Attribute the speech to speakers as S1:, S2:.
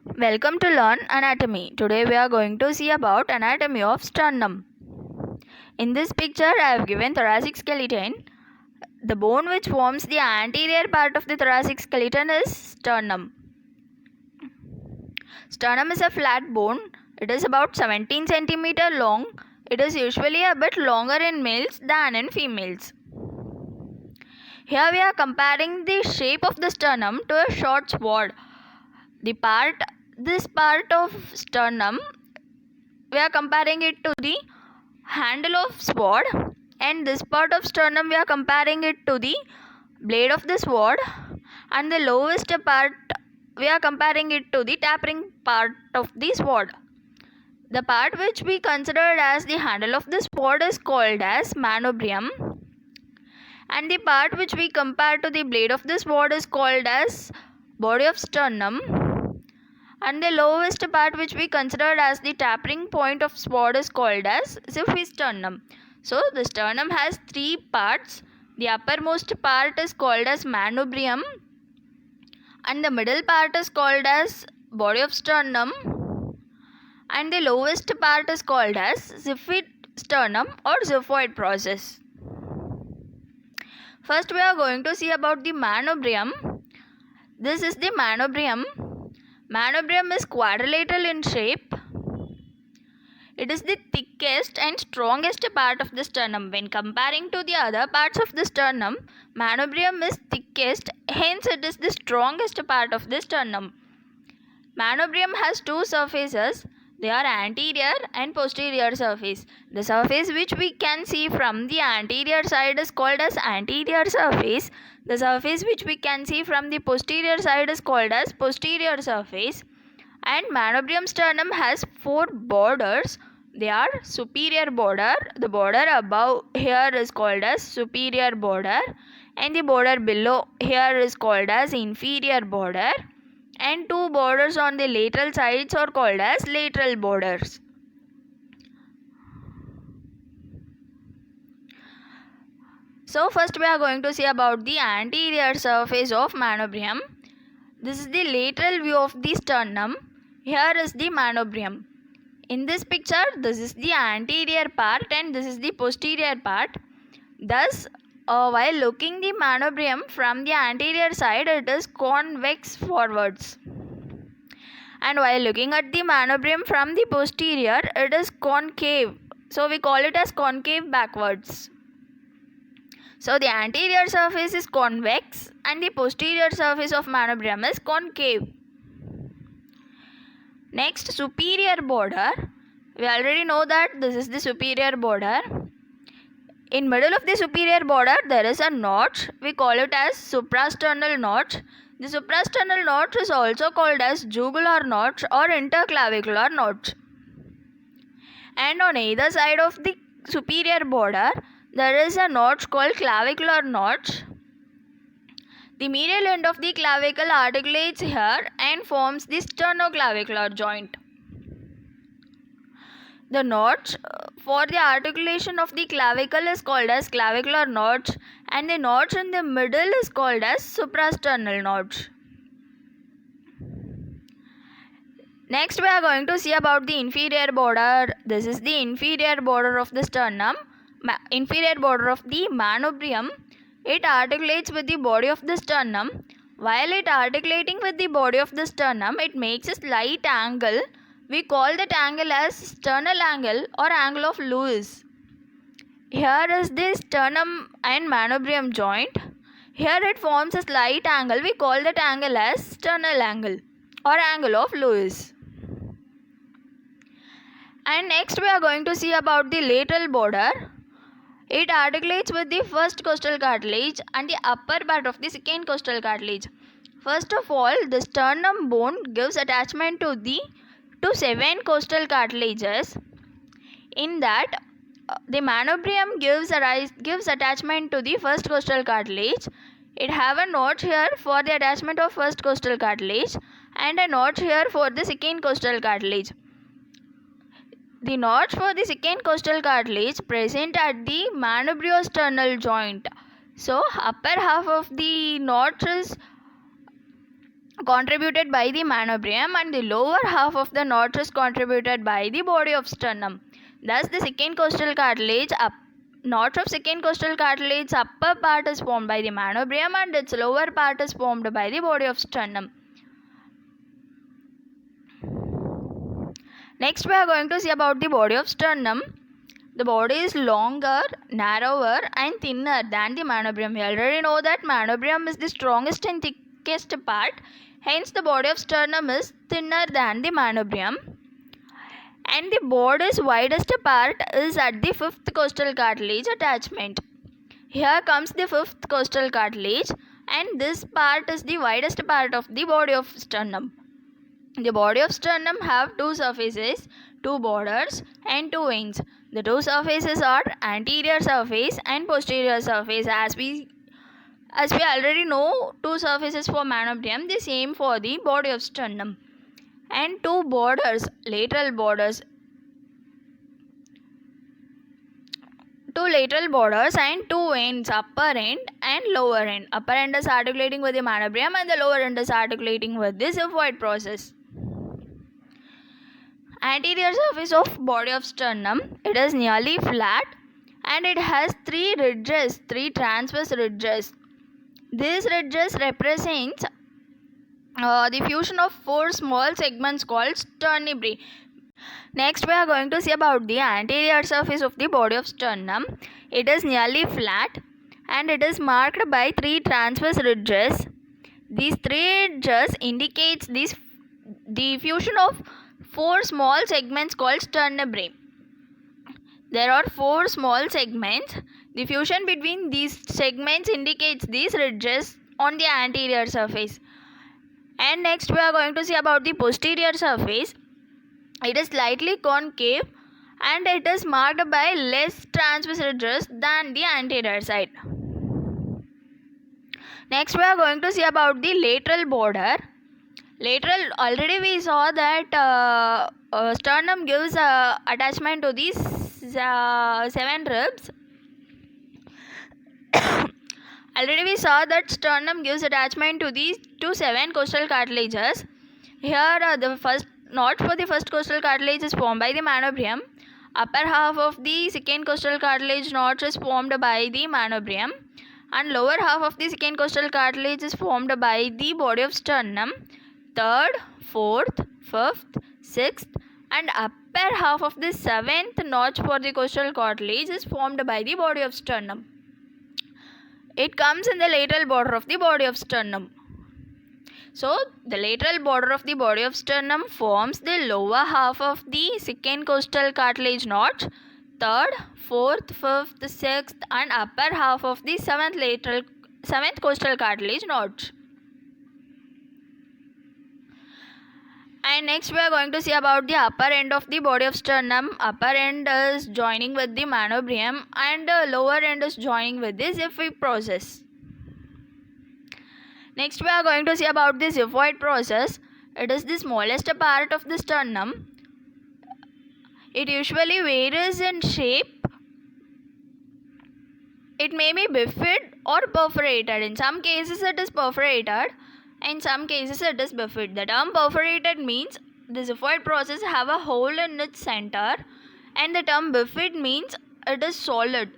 S1: Welcome to Learn Anatomy. Today we are going to see about anatomy of sternum. In this picture I have given thoracic skeleton. The bone which forms the anterior part of the thoracic skeleton is sternum. Sternum is a flat bone. It is about 17 cm long. It is usually a bit longer in males than in females. Here we are comparing the shape of the sternum to a short sword. This part of sternum, we are comparing it to the handle of sword, and this part of sternum we are comparing it to the blade of the sword, and the lowest part we are comparing it to the tapering part of the sword. The part which we considered as the handle of the sword is called as manubrium, and the part which we compare to the blade of the sword is called as body of sternum, and the lowest part which we considered as the tapering point of sword is called as xiphisternum. So the sternum has three parts. The uppermost part is called as manubrium, and the middle part is called as body of sternum, and the lowest part is called as xiphisternum or xiphoid process. First we are going to see about the manubrium. This is the manubrium. Manubrium is quadrilateral in shape. It is the thickest and strongest part of the sternum. When comparing to the other parts of the sternum, manubrium is thickest, hence it is the strongest part of the sternum. Manubrium has two surfaces. They are anterior and posterior surface. The surface which we can see from the anterior side is called as anterior surface. The surface which we can see from the posterior side is called as posterior surface. And manubrium sternum has four borders. They are superior border. The border above here is called as superior border, and the border below here is called as inferior border, and two borders on the lateral sides are called as lateral borders. So first we are going to see about the anterior surface of manubrium. This is the lateral view of the sternum. Here is the manubrium. In this picture, this is the anterior part and this is the posterior part. Thus, while looking the manubrium from the anterior side, it is convex forwards. And while looking at the manubrium from the posterior, it is concave. So we call it as concave backwards. So the anterior surface is convex and the posterior surface of manubrium is concave. Next, superior border. We already know that this is the superior border. In middle of the superior border there is a notch. We call it as suprasternal notch. The suprasternal notch is also called as jugular notch or interclavicular notch. And on either side of the superior border there is a notch called clavicular notch. The medial end of the clavicle articulates here and forms the sternoclavicular joint. The notch for the articulation of the clavicle is called as clavicular notch, and the notch in the middle is called as suprasternal notch. Next we are going to see about the inferior border. This is the inferior border of the sternum. Inferior border of the manubrium. It articulates with the body of the sternum. While it articulating with the body of the sternum, it makes a slight angle. We call that angle as sternal angle or angle of Lewis. Here is the sternum and manubrium joint. Here it forms a slight angle. We call that angle as sternal angle or angle of Lewis. And next we are going to see about the lateral border. It articulates with the first costal cartilage and the upper part of the second costal cartilage. First of all, the sternum bone gives attachment to 7 costal cartilages. In that, the manubrium gives attachment to the first costal cartilage. It have a notch here for the attachment of first costal cartilage and a notch here for the second costal cartilage. The notch for the second costal cartilage present at the manubriosternal joint. So upper half of the notch is contributed by the manubrium, and the lower half of the notch is contributed by the body of sternum. Thus, the second costal cartilage notch of second costal cartilage upper part is formed by the manubrium and its lower part is formed by the body of sternum. Next, we are going to see about the body of sternum. The body is longer, narrower and thinner than the manubrium. We already know that manubrium is the strongest and thickest part. Hence, the body of sternum is thinner than the manubrium. And the body's widest part is at the fifth costal cartilage attachment. Here comes the fifth costal cartilage, and this part is the widest part of the body of sternum. The body of sternum have two surfaces, two borders and two wings. The two surfaces are anterior surface and posterior surface. As we already know, two surfaces for manubrium, the same for the body of sternum. And two borders, lateral borders. Two lateral borders and two ends, upper end and lower end. Upper end is articulating with the manubrium and the lower end is articulating with the xiphoid process. Anterior surface of body of sternum, it is nearly flat and it has three ridges, three transverse ridges. These ridges represent the fusion of four small segments called sternebrae. Next, we are going to see about the anterior surface of the body of sternum. It is nearly flat and it is marked by three transverse ridges. These three ridges indicates the fusion of four small segments called sternebrae. There are four small segments. The fusion between these segments indicates these ridges on the anterior surface. And next, we are going to see about the posterior surface. It is slightly concave and it is marked by less transverse ridges than the anterior side. Next, we are going to see about the lateral border. Lateral, already we saw that sternum gives attachment to these 7 ribs. Already we saw that sternum gives attachment to these 7 costal cartilages. Here the first notch for the first costal cartilage is formed by the manubrium. Upper half of the second costal cartilage notch is formed by the manubrium. And lower half of the second costal cartilage is formed by the body of sternum. Third, fourth, fifth, sixth and upper half of the 7th notch for the costal cartilage is formed by the body of sternum. It comes in the lateral border of the body of sternum. So, the lateral border of the body of sternum forms the lower half of the second costal cartilage notch, third, fourth, fifth, sixth and upper half of the 7th costal cartilage notch. And next we are going to see about the upper end of the body of sternum. Upper end is joining with the manubrium and lower end is joining with the xiphoid process. Next we are going to see about the xiphoid process. It is the smallest part of the sternum. It usually varies in shape. It may be bifid or perforated. In some cases it is perforated. In some cases it is bifid. The term perforated means the xiphoid process have a hole in its center, and the term bifid means it is solid.